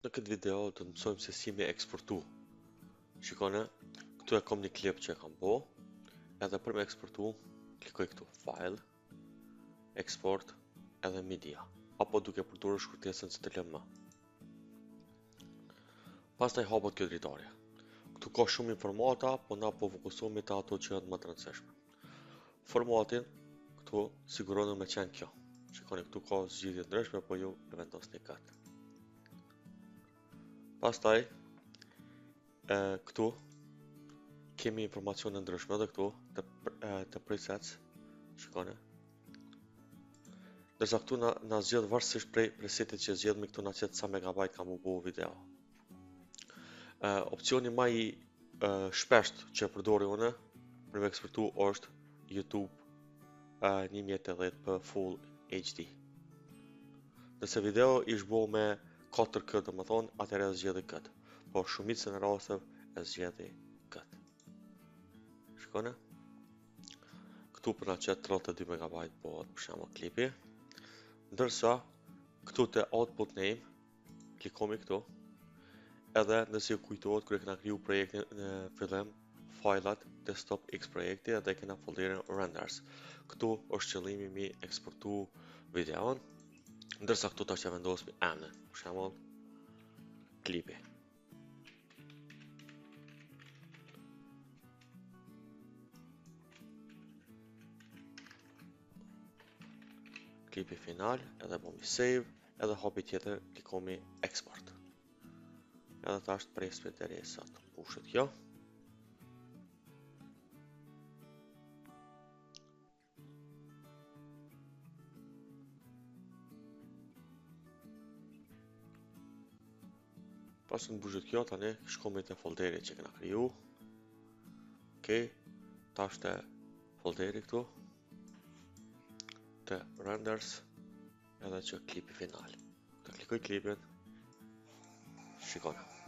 Në këtë video do të mësojmë se si me eksportu. Shikone, këtu e kam një klip që e kam bo, edhe për me eksportu, klikoj këtu File, Export, edhe Media, apo duke përdorur shkërtesën CTRL-M. Pastaj hapet kjo dritarje. Këtu ka shumë informata, po na po fokusohemi te ato që janë më të rëndësishme. Formatin këtu siguroni me qenë kjo. Shikoni, këtu ka zgjidhje ndryshme, po ju e vendosni këtë. Pastaj këtu kemi informacione ndryshme edhe këtu të presets. Shikoni. Ndërsa këtu na zgjedh varësisht prej presetit që zgjedhmi, këtu na qet sa megabajt kam u bë video. Opcioni më i shpesht që e përdori unë për me eksportu është YouTube 1080p Full HD. Nëse video ish bo me 4K, dhe më thonë, atëre e zgjedhi këtë, por shumicën e rasteve e zgjedhi këtë. Shikone, këtu për na qet 32 MB bëhet për shembull klipi, ndërsa këtu te output name klikomi këtu, edhe nëse ju kujtohet kur e kena kriju projektin në fillim, fajlat desktop X projekti edhe kena folderin renders. Këtu është qëllimi mi eksportu videon, ndërsa këtu tash ja vendosmi emrin, për shembull klipi. Klipi final, edhe bëmi save, edhe hapi tjetër klikomi export. Edhe tash të presme derisa të pushet kjo. Pas në mbushet kjo, tani shkomi te folderi që kena kriju. Okej, tash te folderi këtu, te renders, edhe që klipi final. Të klikoj klipin, shikone.